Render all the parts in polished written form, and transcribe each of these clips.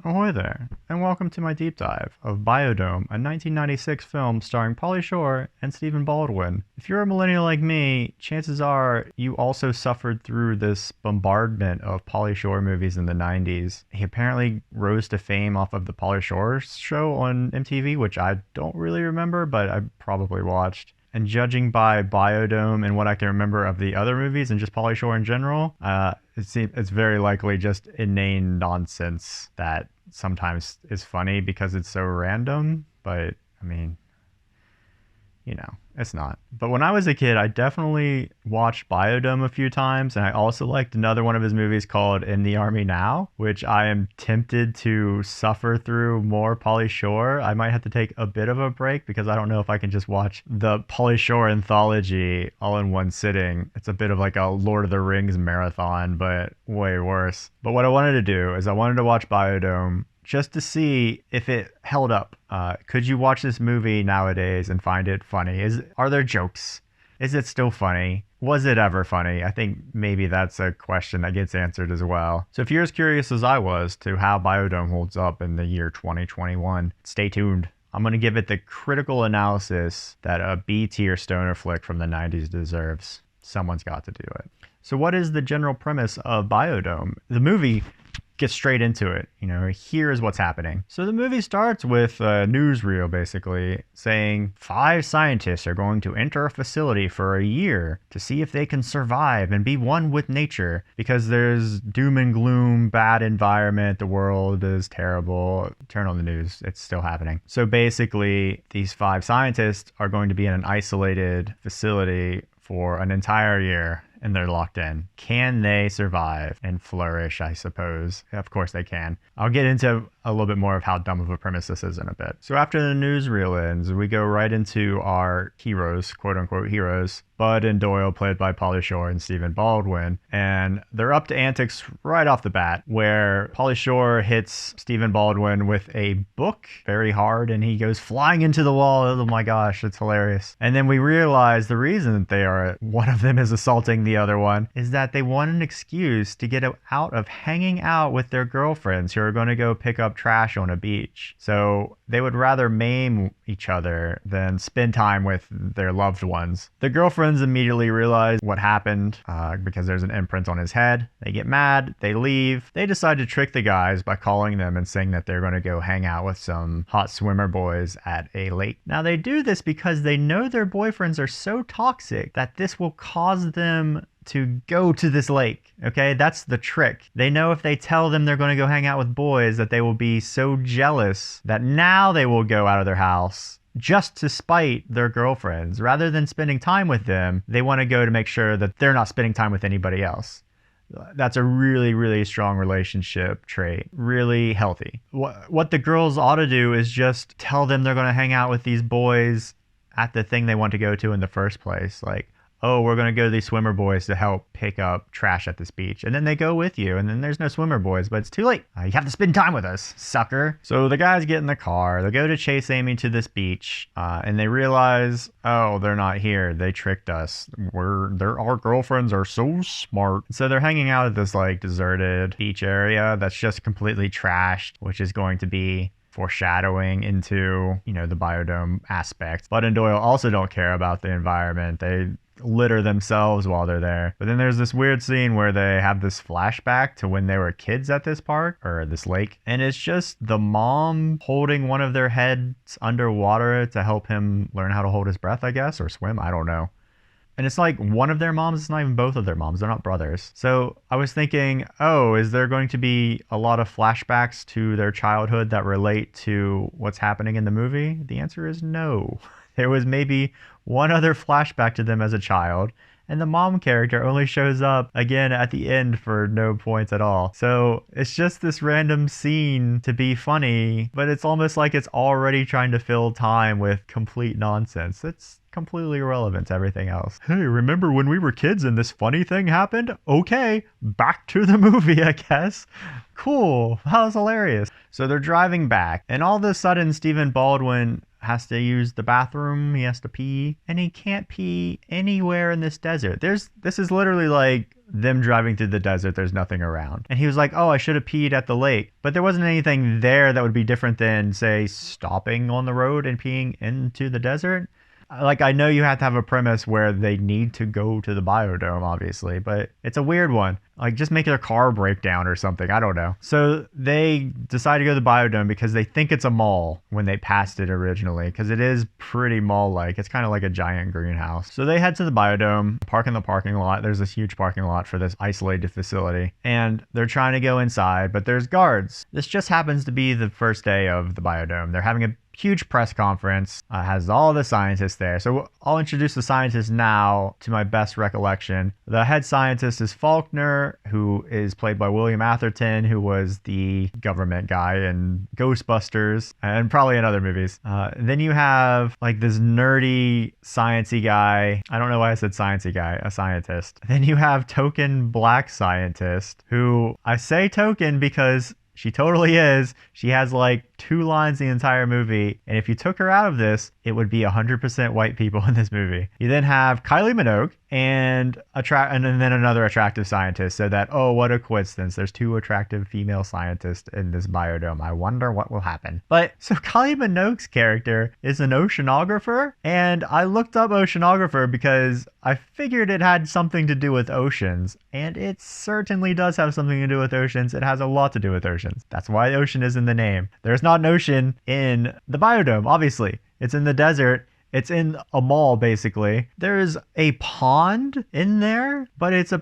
Ahoy there, and welcome to my deep dive of Biodome, a 1996 film starring Pauly Shore and Stephen Baldwin. If you're a millennial like me, chances are you also suffered through this bombardment of Pauly Shore movies in the 90s. He apparently rose to fame off of the Pauly Shore show on MTV, which I don't really remember, but I probably watched. And judging by Biodome and what I can remember of the other movies and just Pauly Shore in general, it's very likely just inane nonsense that sometimes is funny because it's so random. But I mean, it's not. But when I was a kid, I definitely watched Biodome a few times, and I also liked another one of his movies called In the Army Now, which I am tempted to suffer through more Pauly Shore. I might have to take a bit of a break because I don't know if I can just watch the Pauly Shore anthology all in one sitting. It's a bit of like a Lord of the Rings marathon, but way worse. But what I wanted to do is I wanted to watch Biodome just to see if it held up. Could you watch this movie nowadays and find it funny? Are there jokes? Is it still funny? Was it ever funny? I think maybe that's a question that gets answered as well. So if you're as curious as I was to how Biodome holds up in the year 2021, stay tuned. I'm going to give it the critical analysis that a B-tier stoner flick from the 90s deserves. Someone's got to do it. So what is the general premise of Biodome? The movie get straight into it. Here's what's happening. So the movie starts with a newsreel basically saying 5 scientists are going to enter a facility for a year to see if they can survive and be one with nature because there's doom and gloom, bad environment, the world is terrible. Turn on the news, it's still happening. So basically these 5 scientists are going to be in an isolated facility for an entire year, and they're locked in. Can they survive and flourish, I suppose? Of course they can. I'll get into a little bit more of how dumb of a premise this is in a bit. So after the newsreel ends, we go right into our heroes, quote unquote heroes, Bud and Doyle, played by Pauly Shore and Stephen Baldwin. And they're up to antics right off the bat, where Pauly Shore hits Stephen Baldwin with a book very hard and he goes flying into the wall. Oh my gosh, it's hilarious. And then we realize the reason that one of them is assaulting the other one is that they want an excuse to get out of hanging out with their girlfriends who are going to go pick up trash on a beach. So they would rather maim each other than spend time with their loved ones. The girlfriends immediately realize what happened because there's an imprint on his head. They get mad, they leave. They decide to trick the guys by calling them and saying that they're going to go hang out with some hot swimmer boys at a lake. Now they do this because they know their boyfriends are so toxic that this will cause them to go to this lake. Okay, that's the trick. They know if they tell them they're going to go hang out with boys that they will be so jealous that now they will go out of their house just to spite their girlfriends. Rather than spending time with them, they want to go to make sure that they're not spending time with anybody else. That's a really, really strong relationship trait. Really healthy. What the girls ought to do is just tell them they're going to hang out with these boys at the thing they want to go to in the first place. Like, oh, we're going to go to these swimmer boys to help pick up trash at this beach. And then they go with you, and then there's no swimmer boys, but it's too late. You have to spend time with us, sucker. So the guys get in the car. They go to chase Amy to this beach, and they realize, oh, they're not here. They tricked us. Our girlfriends are so smart. So they're hanging out at this like deserted beach area that's just completely trashed, which is going to be foreshadowing into, the Biodome aspect. Bud and Doyle also don't care about the environment. They litter themselves while they're there. But then there's this weird scene where they have this flashback to when they were kids at this park or this lake, and it's just the mom holding one of their heads underwater to help him learn how to hold his breath, I guess, or swim. I don't know. And it's like one of their moms. It's not even both of their moms. They're not brothers. So I was thinking, oh, is there going to be a lot of flashbacks to their childhood that relate to what's happening in the movie? The answer is no. There was maybe one other flashback to them as a child, and the mom character only shows up again at the end for no points at all. So it's just this random scene to be funny, but it's almost like it's already trying to fill time with complete nonsense. It's completely irrelevant to everything else. Hey, remember when we were kids and this funny thing happened? Okay, back to the movie, I guess. Cool. That was hilarious. So they're driving back, and all of a sudden Stephen Baldwin has to use the bathroom, he has to pee, and he can't pee anywhere in this desert. This is literally like them driving through the desert, there's nothing around. And he was like, oh, I should have peed at the lake. But there wasn't anything there that would be different than, say, stopping on the road and peeing into the desert. Like, I know you have to have a premise where they need to go to the biodome, obviously, but it's a weird one. Like, just make their car break down or something. I don't know. So they decide to go to the biodome because they think it's a mall when they passed it originally, because it is pretty mall-like. It's kind of like a giant greenhouse. So they head to the biodome, park in the parking lot. There's this huge parking lot for this isolated facility, and they're trying to go inside, but there's guards. This just happens to be the first day of the biodome. They're having a huge press conference, has all the scientists there. So I'll introduce the scientists now to my best recollection. The head scientist is Faulkner, who is played by William Atherton, who was the government guy in Ghostbusters and probably in other movies. Then you have like this nerdy sciencey guy. I don't know why I said sciencey guy, a scientist. Then you have token black scientist, who I say token because she totally is. She has like 2 lines the entire movie. And if you took her out of this, it would be 100% white people in this movie. You then have Kylie Minogue and then another attractive scientist. So that, oh, what a coincidence. There's 2 attractive female scientists in this biodome. I wonder what will happen. But so Kylie Minogue's character is an oceanographer. And I looked up oceanographer because I figured it had something to do with oceans. And it certainly does have something to do with oceans. It has a lot to do with oceans. That's why ocean is in the name. There's not an ocean in the biodome, obviously. It's in the desert. It's in a mall, basically. There's a pond in there, but it's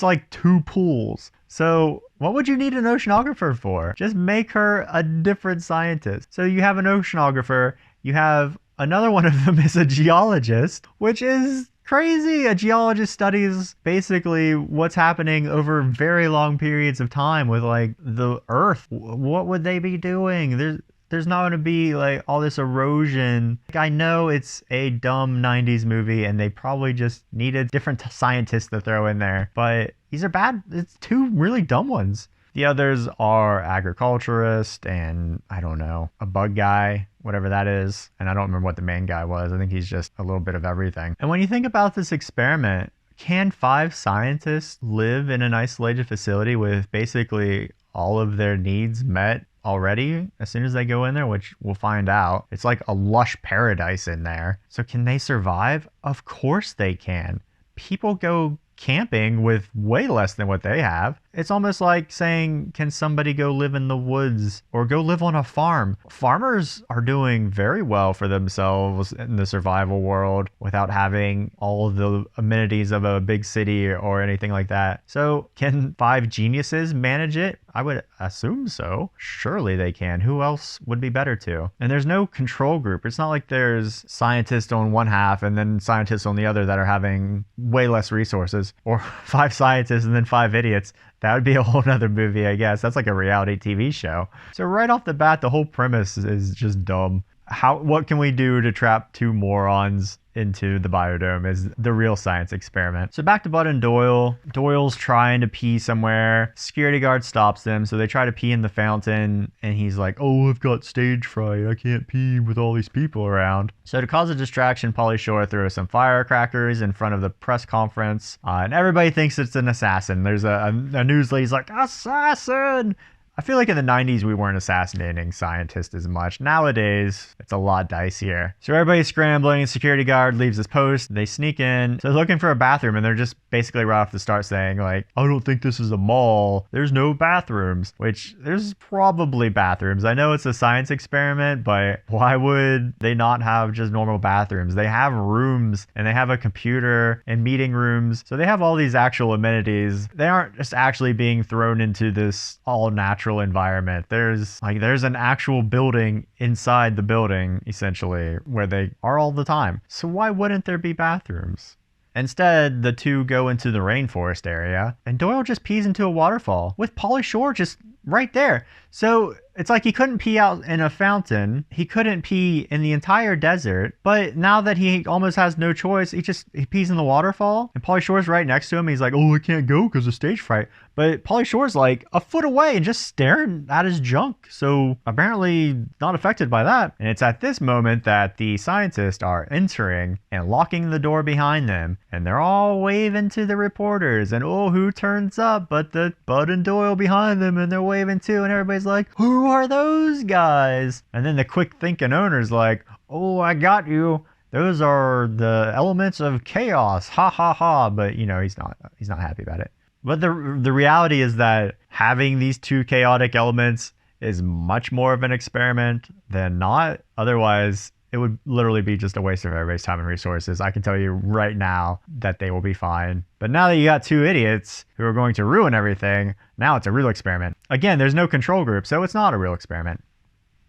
like 2 pools. So what would you need an oceanographer for? Just make her a different scientist. So you have an oceanographer. You have another one of them is a geologist, which is crazy. A geologist studies basically what's happening over very long periods of time with like the earth. What would they be doing? There's not going to be like all this erosion. Like, I know it's a dumb 90s movie and they probably just needed different scientists to throw in there, but these are bad. It's 2 really dumb ones. The others are agriculturist and I don't know, a bug guy, whatever that is. And I don't remember what the main guy was. I think he's just a little bit of everything. And when you think about this experiment, can 5 scientists live in an isolated facility with basically all of their needs met already as soon as they go in there, which we'll find out? It's like a lush paradise in there. So can they survive? Of course they can. People go camping with way less than what they have. It's almost like saying, can somebody go live in the woods or go live on a farm? Farmers are doing very well for themselves in the survival world without having all the amenities of a big city or anything like that. So can 5 geniuses manage it? I would assume so. Surely they can. Who else would be better to? And there's no control group. It's not like there's scientists on one half and then scientists on the other that are having way less resources, or 5 scientists and then 5 idiots. That would be a whole nother movie, I guess. That's like a reality TV show. So right off the bat, the whole premise is just dumb. What can we do to trap 2 morons into the biodome is the real science experiment. So back to Bud and Doyle. Doyle's trying to pee somewhere. Security guard stops them, so they try to pee in the fountain, and he's like, oh, I've got stage fright. I can't pee with all these people around. So to cause a distraction, Pauly Shore throws some firecrackers in front of the press conference, and everybody thinks it's an assassin. There's a news lady's like, assassin! I feel like in the 90s we weren't assassinating scientists as much. Nowadays, it's a lot dicier. So everybody's scrambling. Security guard leaves his post. They sneak in. So they're looking for a bathroom, and they're just basically right off the start saying like, I don't think this is a mall. There's no bathrooms, which there's probably bathrooms. I know it's a science experiment, but why would they not have just normal bathrooms? They have rooms, and they have a computer and meeting rooms. So they have all these actual amenities. They aren't just actually being thrown into this all natural environment. There's an actual building inside the building, essentially, where they are all the time. So why wouldn't there be bathrooms? Instead, the 2 go into the rainforest area, and Doyle just pees into a waterfall, with Pauly Shore just right there. So it's like he couldn't pee out in a fountain. He couldn't pee in the entire desert. But now that he almost has no choice, he pees in the waterfall. And Pauly Shore's right next to him. He's like, oh, I can't go because of stage fright. But Pauly Shore's like a foot away and just staring at his junk. So apparently not affected by that. And it's at this moment that the scientists are entering and locking the door behind them. And they're all waving to the reporters. And oh, who turns up but the Bud and Doyle behind them, and they're waving too. And everybody's like, who are those guys? And then the quick thinking owner's like, oh, I got you. Those are the elements of chaos. Ha ha ha. But you know, he's not happy about it. But the reality is that having these two chaotic elements is much more of an experiment than not. Otherwise, it would literally be just a waste of everybody's time and resources. I can tell you right now that they will be fine. But now that you got two idiots who are going to ruin everything, now it's a real experiment. Again, there's no control group, so it's not a real experiment.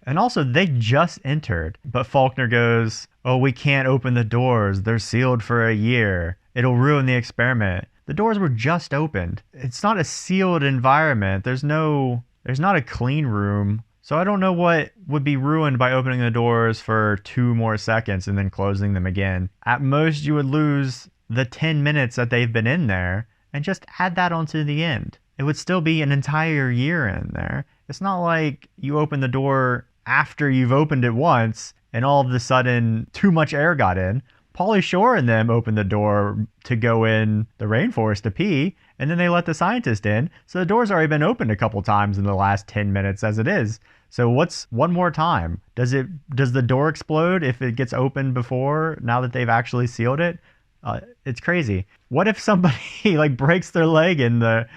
And also, they just entered. But Faulkner goes, oh, we can't open the doors. They're sealed for a year. It'll ruin the experiment. The doors were just opened. It's not a sealed environment. There's not a clean room. So I don't know what would be ruined by opening the doors for 2 more seconds and then closing them again. At most, you would lose the 10 minutes that they've been in there and just add that onto the end. It would still be an entire year in there. It's not like you open the door after you've opened it once and all of a sudden too much air got in. Pauly Shore and them opened the door to go in the rainforest to pee, and then they let the scientist in. So the door's already been opened a couple times in the last 10 minutes as it is. So what's one more time? Does the door explode if it gets opened before, now that they've actually sealed it? It's crazy. What if somebody like breaks their leg in the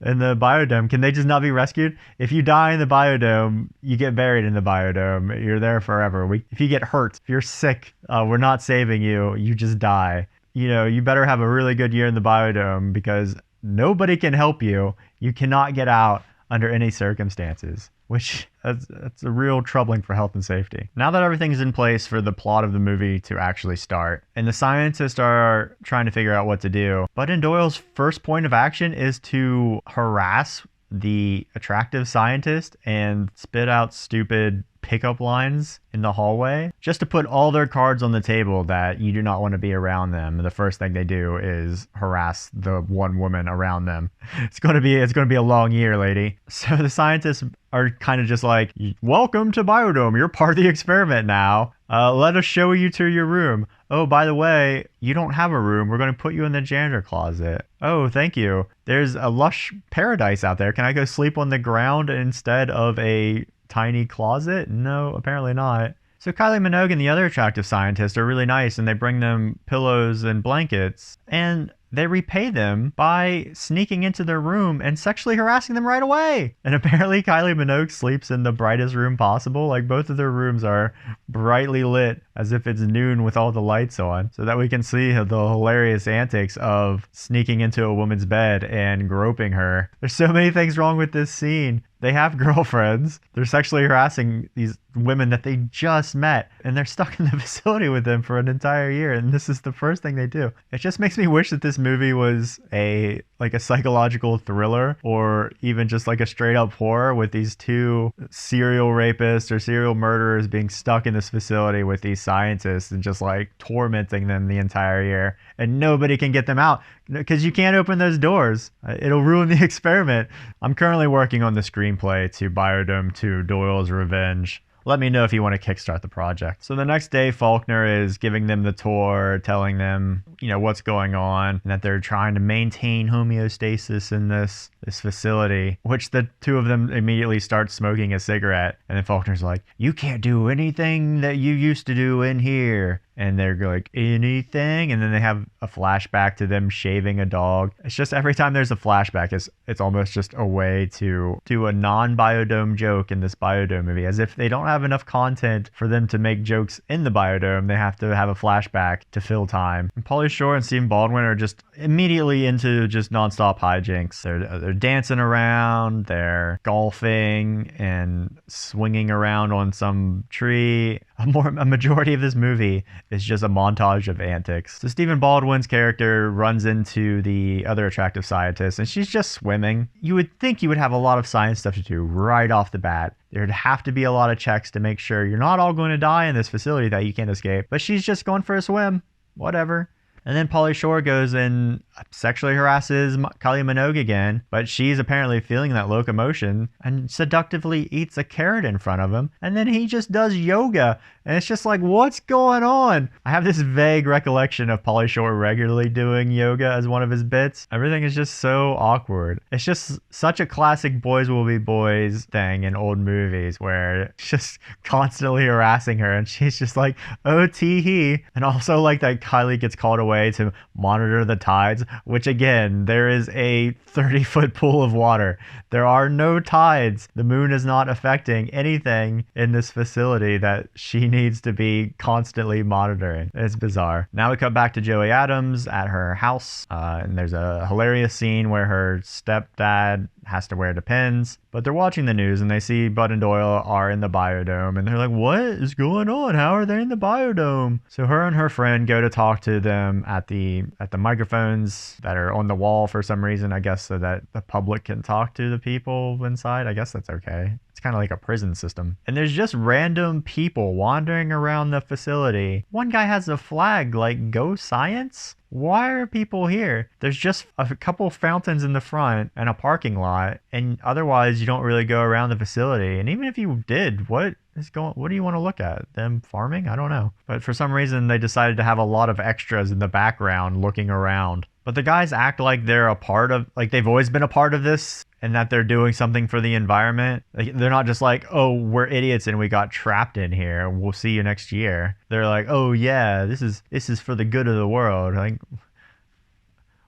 biodome? Can they just not be rescued? If you die in the biodome, you get buried in the biodome. You're there forever. If you get hurt, if you're sick, we're not saving you. You just die. You know, you better have a really good year in the biodome because nobody can help you. You cannot get out under any circumstances, which that's a real troubling for health and safety. Now that everything's in place for the plot of the movie to actually start, and the scientists are trying to figure out what to do, Bud and Doyle's first point of action is to harass the attractive scientist and spit out stupid pickup lines in the hallway just to put all their cards on the table that you do not want to be around them. And the first thing they do is harass the one woman around them. It's going to be a long year, lady. So the scientists are kind of just like, welcome to Biodome. You're part of the experiment now. Let us show you to your room. Oh, by the way, you don't have a room. We're going to put you in the janitor closet. Oh, thank you. There's a lush paradise out there. Can I go sleep on the ground instead of a tiny closet? No, apparently not. So Kylie Minogue and the other attractive scientists are really nice, and they bring them pillows and blankets, and they repay them by sneaking into their room and sexually harassing them right away. And apparently Kylie Minogue sleeps in the brightest room possible. Like, both of their rooms are brightly lit as if it's noon with all the lights on, so that we can see the hilarious antics of sneaking into a woman's bed and groping her. There's so many things wrong with this scene. They have girlfriends. They're sexually harassing these women that they just met, and they're stuck in the facility with them for an entire year, and this is the first thing they do. It just makes me wish that this movie was a psychological thriller, or even just like a straight up horror with these two serial rapists or serial murderers being stuck in this facility with these scientists and just like tormenting them the entire year, and nobody can get them out because you can't open those doors. It'll ruin the experiment. I'm currently working on the screenplay to Biodome 2: Doyle's Revenge. Let me know if you want to kickstart the project. So the next day, Faulkner is giving them the tour, telling them, what's going on, and that they're trying to maintain homeostasis in this facility, which the two of them immediately start smoking a cigarette. And then Faulkner's like, you can't do anything that you used to do in here. And they're like, anything? And then they have a flashback to them shaving a dog. It's just every time there's a flashback, it's almost just a way to do a non-Biodome joke in this Biodome movie. As if they don't have enough content for them to make jokes in the Biodome, they have to have a flashback to fill time. And Pauly Shore and Stephen Baldwin are just immediately into just nonstop hijinks. They're dancing around, they're golfing and swinging around on some tree. A majority of this movie is just a montage of antics. So Stephen Baldwin's character runs into the other attractive scientist, and she's just swimming. You would think you would have a lot of science stuff to do right off the bat. There'd have to be a lot of checks to make sure you're not all going to die in this facility that you can't escape. But she's just going for a swim. Whatever. And then Pauly Shore goes and sexually harasses Kylie Minogue again, but she's apparently feeling that locomotion and seductively eats a carrot in front of him. And then he just does yoga. And it's just like, what's going on? I have this vague recollection of Pauly Shore regularly doing yoga as one of his bits. Everything is just so awkward. It's just such a classic boys will be boys thing in old movies where it's just constantly harassing her. And she's just like, oh, tee-hee. And also like that Kylie gets called away to monitor the tides, which again, there is a 30-foot pool of water. There are no tides. The moon is not affecting anything in this facility that she needs to be constantly monitoring. It's bizarre. Now we cut back to Joey Adams at her house, and there's a hilarious scene where her stepdad has to wear Depends, but they're watching the news and they see Bud and Doyle are in the biodome, and they're like, what is going on? How are they in the biodome? So her and her friend go to talk to them at the microphones that are on the wall for some reason, I guess, so that the public can talk to the people inside. I guess that's okay. It's kind of like a prison system. And there's just random people wandering around the facility. One guy has a flag like, go science? Why are people here? There's just a couple fountains in the front and a parking lot, and otherwise you don't really go around the facility. And even if you did, what do you want to look at? Them farming? I don't know. But for some reason they decided to have a lot of extras in the background looking around. But the guys act like they're a part of, like they've always been a part of this and that they're doing something for the environment. Like, they're not just like, oh, we're idiots and we got trapped in here. We'll see you next year. They're like, oh yeah, this is for the good of the world. Like,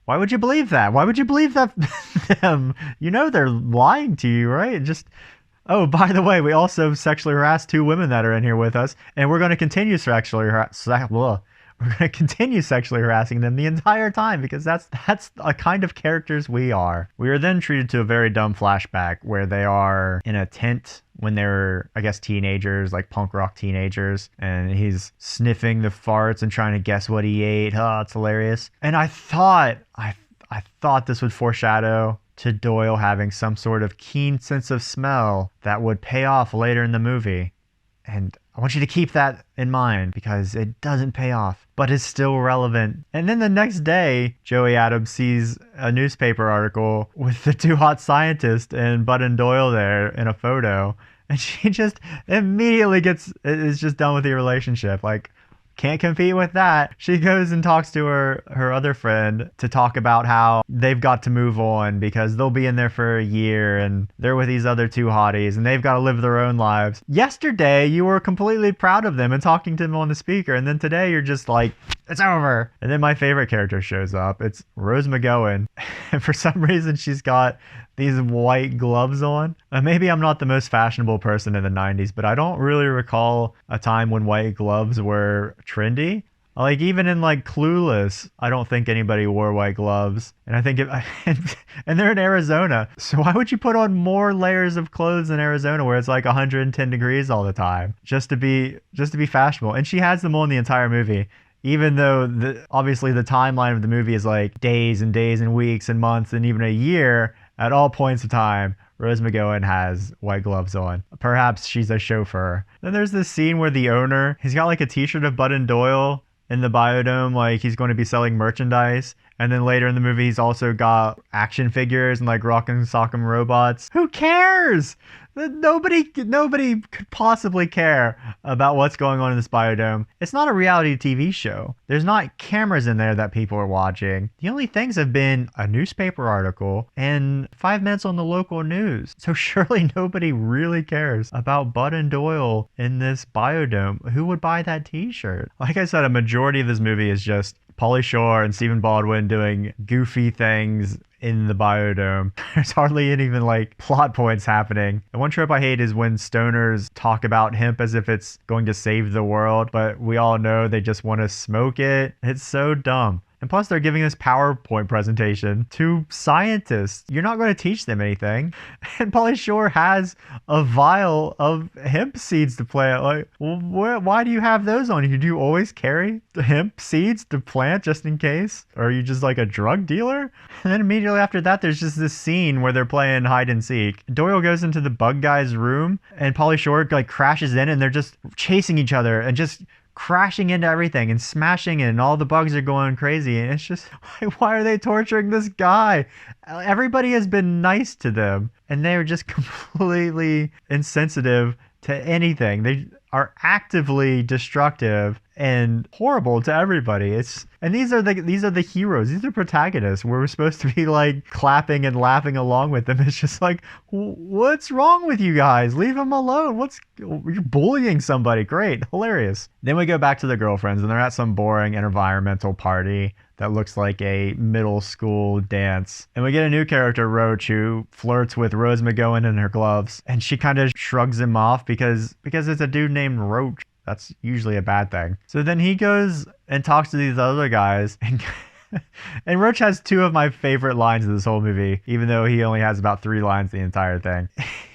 why would you believe that? Why would you believe that them? You know they're lying to you, right? Just, oh, by the way, we also sexually harassed 2 women that are in here with us, and we're going to continue sexually harassing them the entire time because that's a kind of characters we are. We are then treated to a very dumb flashback where they are in a tent when they're, I guess, teenagers, like punk rock teenagers, and he's sniffing the farts and trying to guess what he ate. Oh, it's hilarious. And I thought this would foreshadow to Doyle having some sort of keen sense of smell that would pay off later in the movie. And I want you to keep that in mind because it doesn't pay off, but it's still relevant. And then the next day, Joey Adams sees a newspaper article with the 2 hot scientists and Bud and Doyle there in a photo. And she just immediately is just done with the relationship. Like, can't compete with that. She goes and talks to her other friend to talk about how they've got to move on because they'll be in there for a year and they're with these other 2 hotties and they've got to live their own lives. Yesterday, you were completely proud of them and talking to them on the speaker, and then today you're just like, it's over. And then my favorite character shows up. It's Rose McGowan. And for some reason, she's got these white gloves on. Maybe I'm not the most fashionable person in the 90s, but I don't really recall a time when white gloves were trendy. Like, even in like Clueless, I don't think anybody wore white gloves. And I think and they're in Arizona. So why would you put on more layers of clothes in Arizona where it's like 110 degrees all the time just to be fashionable? And she has them on the entire movie. Even though obviously the timeline of the movie is like days and days and weeks and months and even a year, at all points of time, Rose McGowan has white gloves on. Perhaps she's a chauffeur. Then there's this scene where the owner, he's got like a t-shirt of Bud and Doyle in the biodome, like he's going to be selling merchandise. And then later in the movie, he's also got action figures and like Rock'em Sock'em robots. Who cares? Nobody could possibly care about what's going on in this biodome. It's not a reality TV show. There's not cameras in there that people are watching. The only things have been a newspaper article and 5 minutes on the local news. So surely nobody really cares about Bud and Doyle in this biodome. Who would buy that t-shirt? Like I said, a majority of this movie is just Pauly Shore and Stephen Baldwin doing goofy things in the biodome. There's hardly any even like plot points happening. And one trope I hate is when stoners talk about hemp as if it's going to save the world, but we all know they just want to smoke it. It's so dumb. And plus, they're giving this PowerPoint presentation to scientists. You're not going to teach them anything. And Pauly Shore has a vial of hemp seeds to plant. Like, why do you have those on you? Do you always carry the hemp seeds to plant just in case? Or are you just like a drug dealer? And then immediately after that, there's just this scene where they're playing hide and seek. Doyle goes into the bug guy's room, and Pauly Shore like crashes in, and they're just chasing each other and just crashing into everything and smashing it, and all the bugs are going crazy. And it's just like, why are they torturing this guy? Everybody has been nice to them, and they're just completely insensitive to anything. They are actively destructive and horrible to everybody. And these are the heroes. These are protagonists. We're supposed to be like clapping and laughing along with them. It's just like, what's wrong with you guys? Leave them alone. You're bullying somebody. Great, hilarious. Then we go back to the girlfriends, and they're at some boring environmental party that looks like a middle school dance. And we get a new character, Roach, who flirts with Rose McGowan in her gloves, and she kind of shrugs him off because it's a dude named Roach. That's usually a bad thing. So then he goes and talks to these other guys, and Roach has two of my favorite lines of this whole movie, even though he only has about 3 lines the entire thing.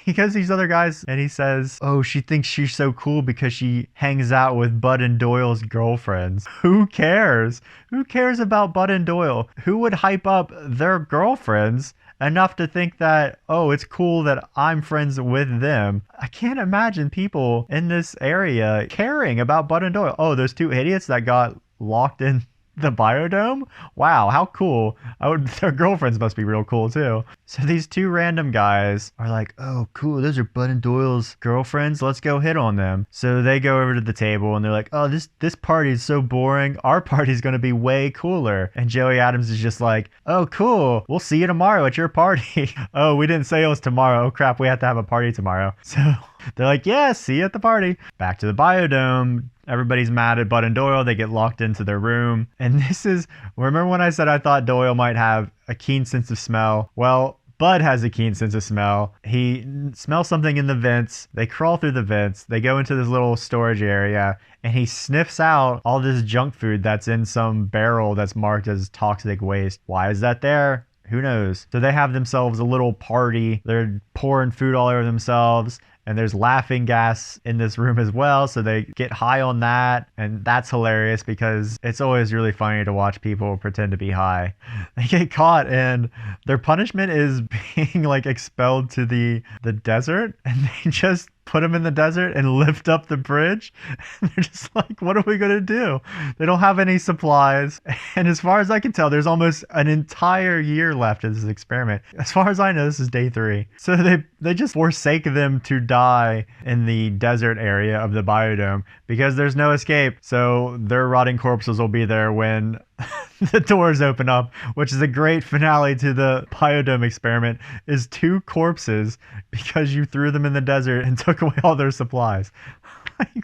He goes to these other guys and he says, oh, she thinks she's so cool because she hangs out with Bud and Doyle's girlfriends. Who cares? Who cares about Bud and Doyle? Who would hype up their girlfriends enough to think that, oh, it's cool that I'm friends with them? I can't imagine people in this area caring about Bud and Doyle. Oh, those 2 idiots that got locked in the biodome? Wow, how cool. Their girlfriends must be real cool too. So these 2 random guys are like, oh, cool, those are Bud and Doyle's girlfriends. Let's go hit on them. So they go over to the table and they're like, oh, this party is so boring. Our party's going to be way cooler. And Joey Adams is just like, oh, cool. We'll see you tomorrow at your party. Oh, we didn't say it was tomorrow. Oh, crap, we have to have a party tomorrow. So they're like, yeah, see you at the party. Back to the biodome. Everybody's mad at Bud and Doyle. They get locked into their room. And remember when I said I thought Doyle might have a keen sense of smell? Well, Bud has a keen sense of smell. He smells something in the vents. They crawl through the vents. They go into this little storage area, and he sniffs out all this junk food that's in some barrel that's marked as toxic waste. Why is that there? Who knows? So they have themselves a little party. They're pouring food all over themselves. And there's laughing gas in this room as well, so they get high on that, and that's hilarious because it's always really funny to watch people pretend to be high. They get caught, and their punishment is being like expelled to the desert, and they just put them in the desert and lift up the bridge. And they're just like, what are we gonna do? They don't have any supplies, and as far as I can tell, there's almost an entire year left of this experiment. As far as I know, this is day 3. So they just forsake them to die in the desert area of the biodome because there's no escape. So their rotting corpses will be there when the doors open up, which is a great finale to the biodome experiment, is 2 corpses because you threw them in the desert and took away all their supplies. Like,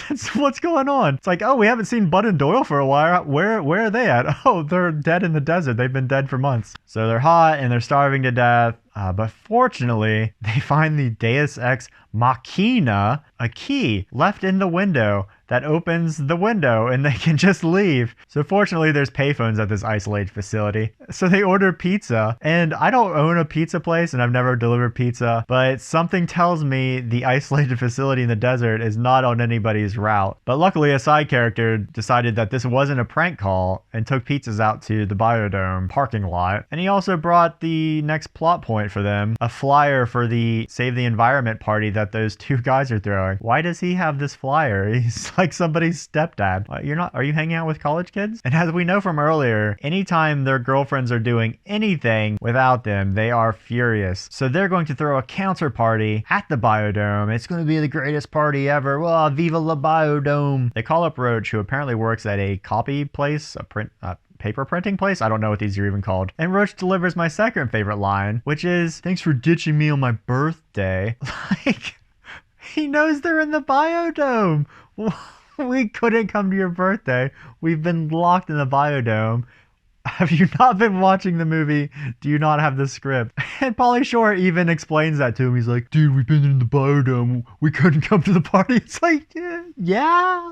that's what's going on. It's like, oh, we haven't seen Bud and Doyle for a while. Where are they at? Oh, they're dead in the desert. They've been dead for months. So they're hot and they're starving to death. But fortunately, they find the Deus Ex Machina, a key left in the window that opens the window and they can just leave. So fortunately, there's payphones at this isolated facility. So they order pizza, and I don't own a pizza place and I've never delivered pizza, but something tells me the isolated facility in the desert is not on anybody's route. But luckily, a side character decided that this wasn't a prank call and took pizzas out to the biodome parking lot. And he also brought the next plot point for them, a flyer for the Save the Environment party that those 2 guys are throwing. Why does he have this flyer? He's like somebody's stepdad. Are you hanging out with college kids? And as we know from earlier, anytime their girlfriends are doing anything without them, they are furious. So they're going to throw a counter party at the biodome. It's going to be the greatest party ever. Well, viva la biodome. They call up Roach, who apparently works at a copy place, paper printing place. I don't know what these are even called. And Roach delivers my second favorite line, which is, thanks for ditching me on my birthday. Like, he knows they're in the biodome. We couldn't come to your birthday. We've been locked in the biodome. Have you not been watching the movie? Do you not have the script? And Pauly Shore even explains that to him. He's like, dude, we've been in the biodome. We couldn't come to the party. It's like, yeah.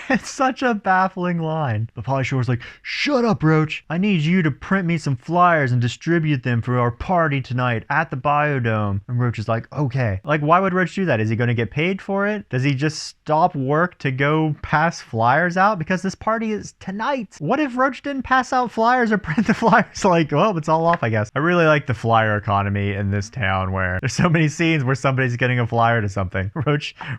It's such a baffling line. But Pauly Shore's like, shut up, Roach. I need you to print me some flyers and distribute them for our party tonight at the biodome. And Roach is like, okay. Like, why would Roach do that? Is he going to get paid for it? Does he just stop work to go pass flyers out? Because this party is tonight. What if Roach didn't pass out flyers or print the flyers? Like, well, it's all off, I guess. I really like the flyer economy in this town where there's so many scenes where somebody's getting a flyer to something.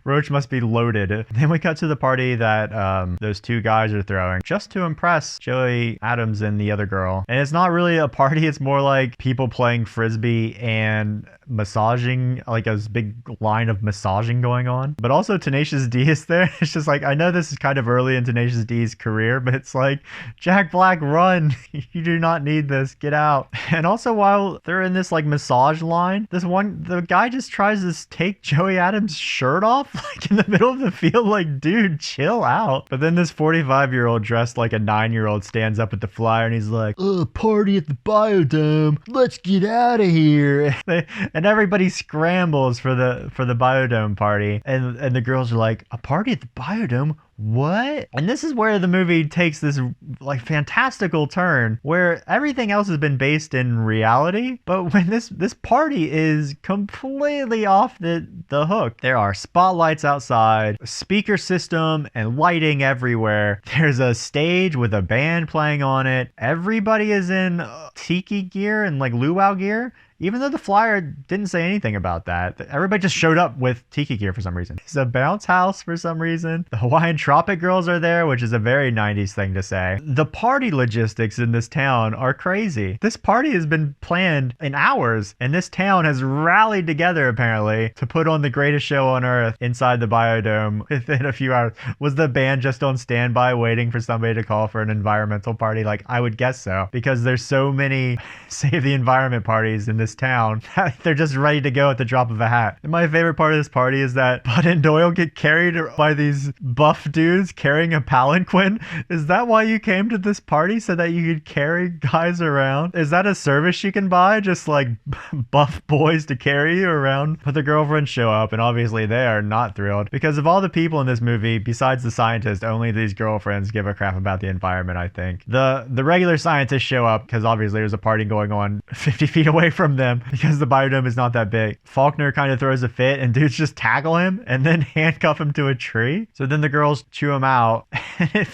Roach must be loaded. Then we cut to the party that those two guys are throwing just to impress Joey Adams and the other girl. And it's not really a party. It's more like people playing frisbee and massaging, like a big line of massaging going on. But also Tenacious D is there. It's just like, I know this is kind of early in Tenacious D's career, but it's like, Jack Black, run. You do not need this. Get out. And also while they're in this like massage line, the guy just tries to take Joey Adams' shirt off like in the middle of the field. Like, dude, chill out. But then this 45-year-old dressed like a 9-year-old stands up at the flyer and he's like, party at the biodome. Let's get out of here. And everybody scrambles for the biodome party. And the girls are like, a party at the biodome? What? And this is where the movie takes this like fantastical turn where everything else has been based in reality, but when this party is completely off the hook. There are spotlights outside, a speaker system and lighting everywhere. There's a stage with a band playing on it. Everybody is in tiki gear and like luau gear. Even though the flyer didn't say anything about that, everybody just showed up with tiki gear for some reason. It's a bounce house for some reason. The Hawaiian Tropic Girls are there, which is a very 90s thing to say. The party logistics in this town are crazy. This party has been planned in hours, and this town has rallied together, apparently, to put on the greatest show on earth inside the biodome within a few hours. Was the band just on standby waiting for somebody to call for an environmental party? Like, I would guess so, because there's so many Save the Environment parties in this town. They're just ready to go at the drop of a hat. And my favorite part of this party is that Bud and Doyle get carried by these buff dudes carrying a palanquin. Is that why you came to this party? So that you could carry guys around? Is that a service you can buy? Just like buff boys to carry you around? But the girlfriends show up and obviously they are not thrilled because of all the people in this movie, besides the scientist, only these girlfriends give a crap about the environment, I think. The regular scientists show up because obviously there's a party going on 50 feet away from them because the biodome is not that big. Faulkner kind of throws a fit and dudes just tackle him and then handcuff him to a tree. So then the girls chew him out and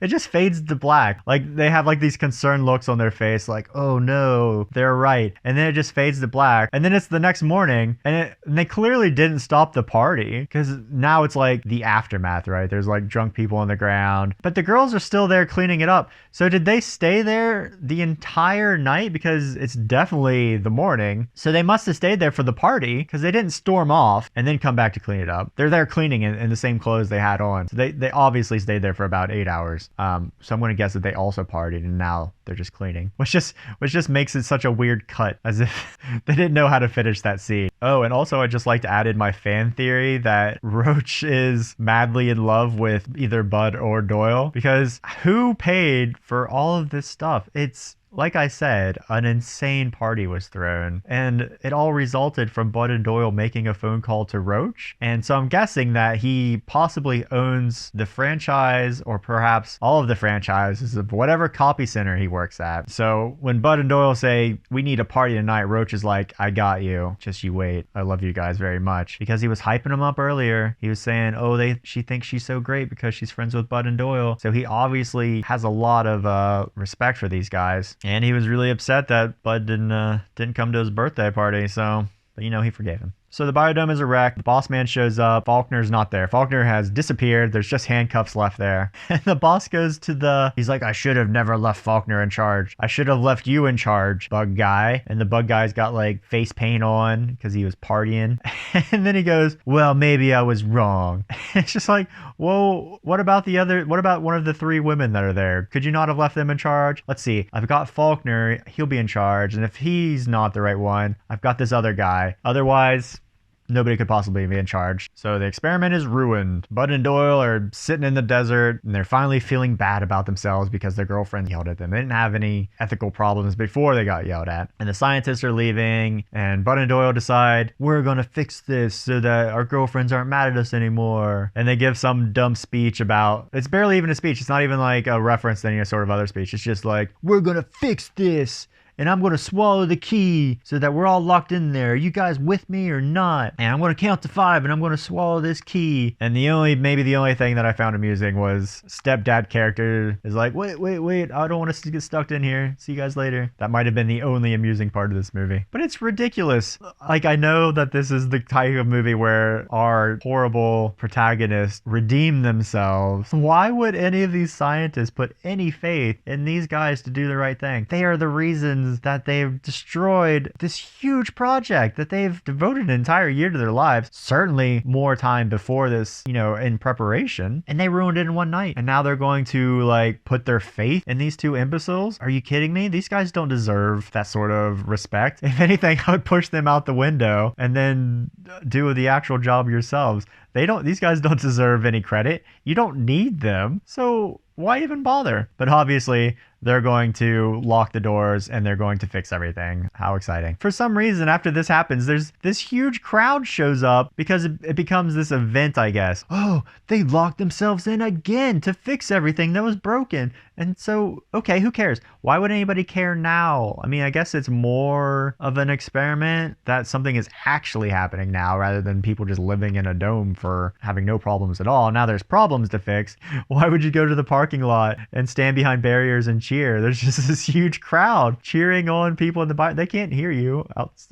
it just fades to black. Like they have like these concerned looks on their face like, oh no, they're right. And then it just fades to black. And then it's the next morning and they clearly didn't stop the party because now it's like the aftermath, right? There's like drunk people on the ground, but the girls are still there cleaning it up. So did they stay there the entire night? Because it's definitely the morning. So they must have stayed there for the party because they didn't storm off and then come back to clean it up. They're there cleaning in the same clothes they had on. So they obviously stayed there for about 8 hours. So I'm going to guess that they also partied and now they're just cleaning, which just makes it such a weird cut as if they didn't know how to finish that scene. Oh, and also I'd just like to add in my fan theory that Roach is madly in love with either Bud or Doyle because who paid for all of this stuff? It's like I said, an insane party was thrown, and it all resulted from Bud and Doyle making a phone call to Roach. And so I'm guessing that he possibly owns the franchise or perhaps all of the franchises of whatever copy center he works at. So when Bud and Doyle say, we need a party tonight, Roach is like, I got you. Just you wait. I love you guys very much. Because he was hyping them up earlier. He was saying, oh, she thinks she's so great because she's friends with Bud and Doyle. So he obviously has a lot of respect for these guys. And he was really upset that Bud didn't come to his birthday party, so, but he forgave him. So the biodome is a wreck. The boss man shows up. Faulkner's not there. Faulkner has disappeared. There's just handcuffs left there. And the boss goes to he's like, I should have never left Faulkner in charge. I should have left you in charge, bug guy. And the bug guy's got like face paint on because he was partying. And then he goes, well, maybe I was wrong. It's just like, whoa, what about one of the 3 women that are there? Could you not have left them in charge? Let's see. I've got Faulkner. He'll be in charge. And if he's not the right one, I've got this other guy. Otherwise, nobody could possibly be in charge. So the experiment is ruined. Bud and Doyle are sitting in the desert, and they're finally feeling bad about themselves because their girlfriend yelled at them. They didn't have any ethical problems before they got yelled at. And the scientists are leaving, and Bud and Doyle decide, we're gonna fix this so that our girlfriends aren't mad at us anymore. And they give some dumb speech about, it's barely even a speech. It's not even like a reference to any sort of other speech. It's just like, we're gonna fix this, and I'm going to swallow the key so that we're all locked in there. Are you guys with me or not? And I'm going to count to 5 and I'm going to swallow this key. And maybe the only thing that I found amusing was stepdad character is like, wait, I don't want us to get stuck in here. See you guys later. That might have been the only amusing part of this movie. But it's ridiculous. Like, I know that this is the type of movie where our horrible protagonists redeem themselves. Why would any of these scientists put any faith in these guys to do the right thing? They are the reasons that they've destroyed this huge project that they've devoted an entire year to their lives, certainly more time before this, in preparation, and they ruined it in one night. And now they're going to like put their faith in these two imbeciles? Are you kidding me? These guys don't deserve that sort of respect. If anything, I would push them out the window and then do the actual job yourselves. These guys don't deserve any credit. You don't need them. So why even bother? But obviously, they're going to lock the doors and they're going to fix everything. How exciting. For some reason, after this happens, there's this huge crowd shows up because it becomes this event, I guess. Oh, they locked themselves in again to fix everything that was broken. And so, okay, who cares? Why would anybody care now? I mean, I guess it's more of an experiment that something is actually happening now rather than people just living in a dome for having no problems at all. Now there's problems to fix. Why would you go to the parking lot and stand behind barriers and cheer? There's just this huge crowd cheering on people in the bike. They can't hear you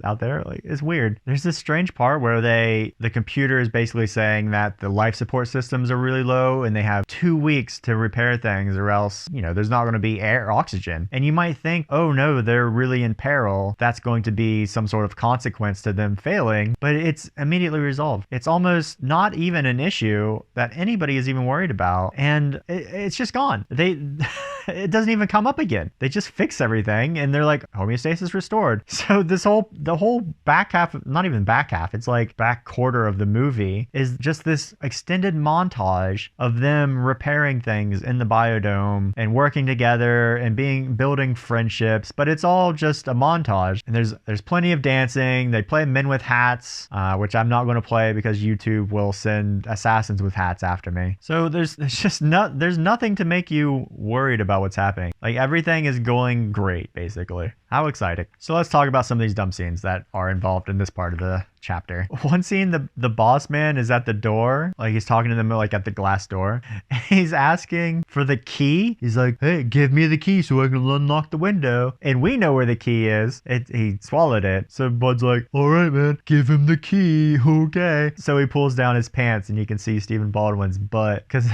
out there. Like, it's weird. There's this strange part where the computer is basically saying that the life support systems are really low and they have 2 weeks to repair things or else, there's not going to be air or oxygen. And you might think, oh no, they're really in peril. That's going to be some sort of consequence to them failing, but it's immediately resolved. It's almost not even an issue that anybody is even worried about. And it's just gone. It doesn't even come up again. They just fix everything and they're like, homeostasis restored. So the whole back half, not even back half, it's like back quarter of the movie is just this extended montage of them repairing things in the biodome and working together and building friendships, but it's all just a montage. And there's plenty of dancing. They play Men with Hats, which I'm not going to play because YouTube will send assassins with hats after me. So there's nothing to make you worried about what's happening. Like, everything is going great, basically. How exciting. So let's talk about some of these dumb scenes that are involved in this part of the chapter. One scene, the boss man is at the door, like he's talking to them like at the glass door. And he's asking for the key. He's like, hey, give me the key so I can unlock the window. And we know where the key is. He swallowed it. So Bud's like, all right, man, give him the key. Okay. So he pulls down his pants and you can see Stephen Baldwin's butt because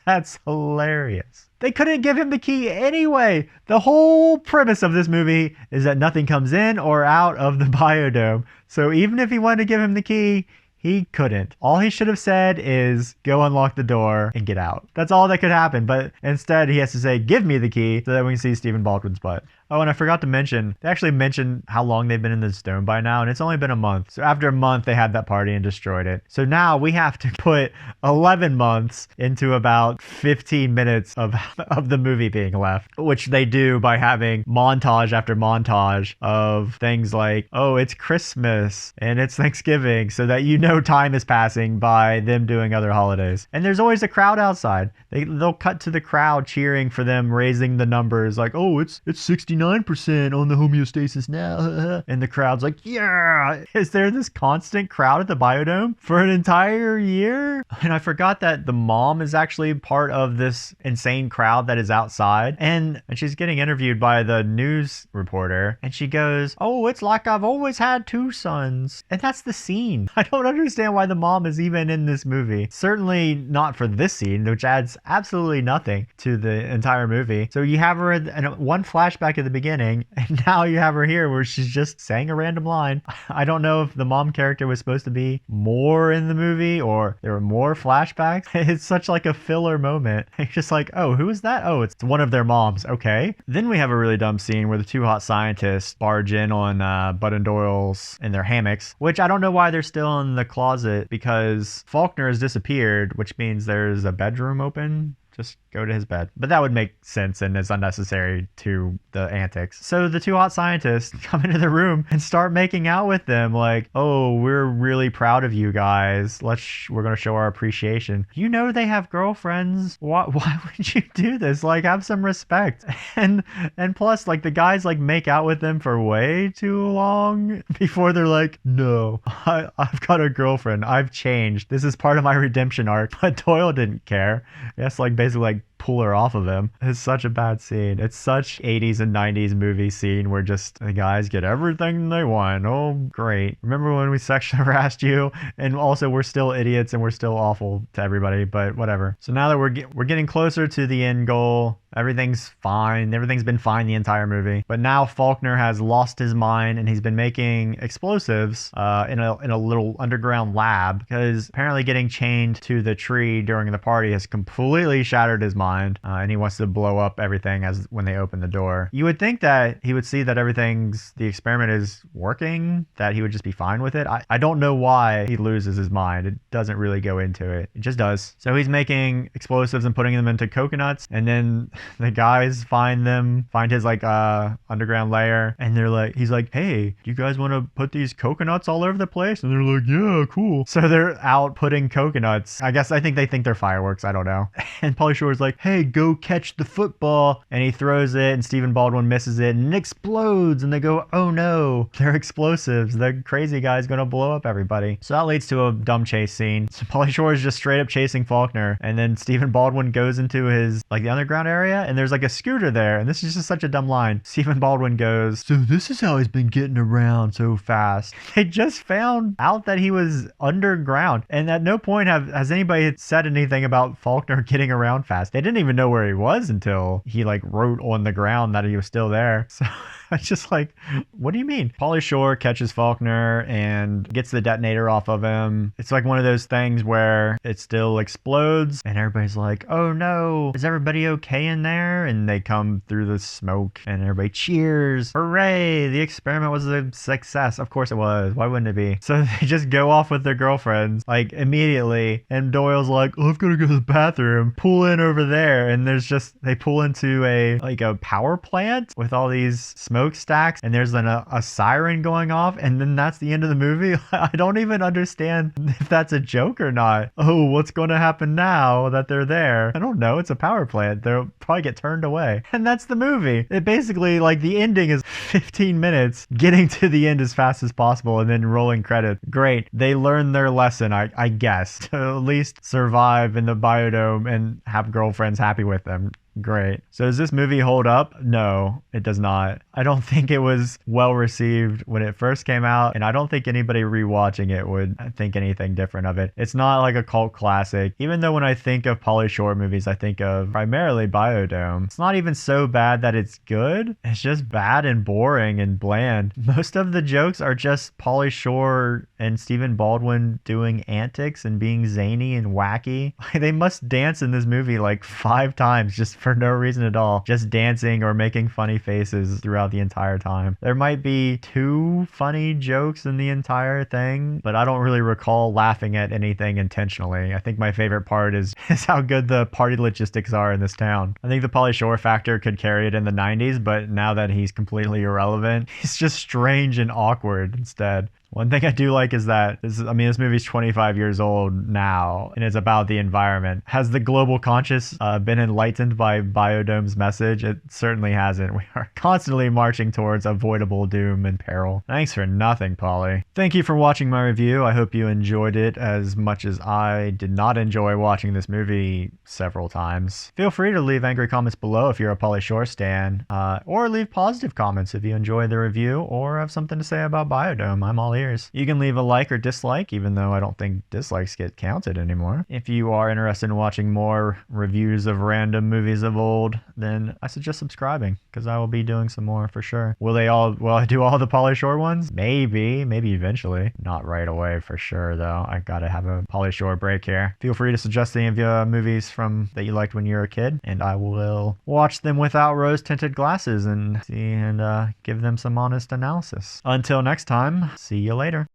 that's hilarious. They couldn't give him the key anyway. The whole premise of this movie is that nothing comes in or out of the biodome. So even if he wanted to give him the key, he couldn't. All he should have said is go unlock the door and get out. That's all that could happen. But instead he has to say, give me the key so that we can see Stephen Baldwin's butt. Oh, and I forgot to mention, they actually mentioned how long they've been in this dome by now, and it's only been a month. So after a month, they had that party and destroyed it. So now we have to put 11 months into about 15 minutes of the movie being left, which they do by having montage after montage of things like, oh, it's Christmas and it's Thanksgiving, so that time is passing by them doing other holidays. And there's always a crowd outside. They'll cut to the crowd cheering for them, raising the numbers like, oh, it's 69% on the homeostasis now. And the crowd's like, yeah. Is there this constant crowd at the biodome for an entire year? And I forgot that the mom is actually part of this insane crowd that is outside. And she's getting interviewed by the news reporter. And she goes, oh, it's like I've always had 2 sons. And that's the scene. I don't understand understand why the mom is even in this movie. Certainly not for this scene, which adds absolutely nothing to the entire movie. So you have her in one flashback at the beginning, and now you have her here where she's just saying a random line. I don't know if the mom character was supposed to be more in the movie or there were more flashbacks. It's such like a filler moment. It's just like, oh, who is that? Oh, it's one of their moms. Okay. Then we have a really dumb scene where the two hot scientists barge in on Bud and Doyle's in their hammocks, which I don't know why they're still in the closet because Faulkner has disappeared, which means there's a bedroom open. Just go to his bed. But that would make sense and is unnecessary to the antics. So the two hot scientists come into the room and start making out with them like, oh, we're really proud of you guys. We're going to show our appreciation. You know they have girlfriends. Why would you do this? Like, have some respect. And plus, like, the guys like make out with them for way too long before they're like, no, I've got a girlfriend. I've changed. This is part of my redemption arc. But Doyle didn't care. Yes, like basically like pull her off of him. It's such a bad scene. It's such 80s and 90s movie scene where just the guys get everything they want. Oh, great. Remember when we sexually harassed you? And also we're still idiots and we're still awful to everybody, but whatever. So now that we're getting closer to the end goal, everything's fine. Everything's been fine the entire movie. But now Faulkner has lost his mind and he's been making explosives in a little underground lab because apparently getting chained to the tree during the party has completely shattered his mind. And he wants to blow up everything as when they open the door. You would think that he would see that the experiment is working, that he would just be fine with it. I don't know why he loses his mind. It doesn't really go into it. It just does. So he's making explosives and putting them into coconuts, and then the guys find his like underground lair, and he's like, hey, do you guys want to put these coconuts all over the place? And they're like, yeah, cool. So they're out putting coconuts. I think they think they're fireworks. I don't know. And Pauly Shore's like, hey, go catch the football. And he throws it and Stephen Baldwin misses it and it explodes. And they go, oh no, they're explosives. The crazy guy's going to blow up everybody. So that leads to a dumb chase scene. So Pauly Shore is just straight up chasing Faulkner. And then Stephen Baldwin goes into his, like the underground area and there's like a scooter there. And this is just such a dumb line. Stephen Baldwin goes, so this is how he's been getting around so fast. They just found out that he was underground. And at no point has anybody said anything about Faulkner getting around fast. They didn't even know where he was until he like wrote on the ground that he was still there. So it's just like, what do you mean? Pauly Shore catches Faulkner and gets the detonator off of him. It's like one of those things where it still explodes and everybody's like, oh no, is everybody okay in there? And they come through the smoke and everybody cheers. Hooray, the experiment was a success. Of course it was. Why wouldn't it be? So they just go off with their girlfriends like immediately, and Doyle's like, oh, I've got to go to the bathroom. Pull in over there, and they pull into a power plant with all these smokestacks, and there's then a siren going off, and then that's the end of the movie. I don't even understand if that's a joke or not. Oh, what's going to happen now that they're there? I don't know. It's a power plant. They'll probably get turned away, and that's the movie. It basically, like, the ending is 15 minutes, getting to the end as fast as possible, and then rolling credits. Great. They learned their lesson, I guess, to at least survive in the biodome and have girlfriends happy with them. Great. So does this movie hold up? No, it does not. I don't think it was well received when it first came out, and I don't think anybody rewatching it would think anything different of it. It's not like a cult classic. Even though when I think of Pauly Shore movies, I think of primarily Biodome. It's not even so bad that it's good. It's just bad and boring and bland. Most of the jokes are just Pauly Shore and Stephen Baldwin doing antics and being zany and wacky. They must dance in this movie like 5 times just for no reason at all, just dancing or making funny faces throughout the entire time. There might be 2 funny jokes in the entire thing, but I don't really recall laughing at anything intentionally. I think my favorite part is how good the party logistics are in this town. I think the Pauly Shore factor could carry it in the 90s, but now that he's completely irrelevant, he's just strange and awkward instead. One thing I do like is that this movie's 25 years old now, and it's about the environment. Has the global conscious been enlightened by Biodome's message? It certainly hasn't. We are constantly marching towards avoidable doom and peril. Thanks for nothing, Pauly. Thank you for watching my review. I hope you enjoyed it as much as I did not enjoy watching this movie several times. Feel free to leave angry comments below if you're a Pauly Shore stan, or leave positive comments if you enjoyed the review or have something to say about Biodome. I'm all ears. ears. You can leave a like or dislike, even though I don't think dislikes get counted anymore. If you are interested in watching more reviews of random movies of old, then I suggest subscribing, because I will be doing some more for sure. Will I do all the Pauly Shore ones? Maybe eventually. Not right away for sure though. I gotta have a Pauly Shore break here. Feel free to suggest any of your movies from that you liked when you were a kid, and I will watch them without rose-tinted glasses and see and give them some honest analysis. Until next time, see you later.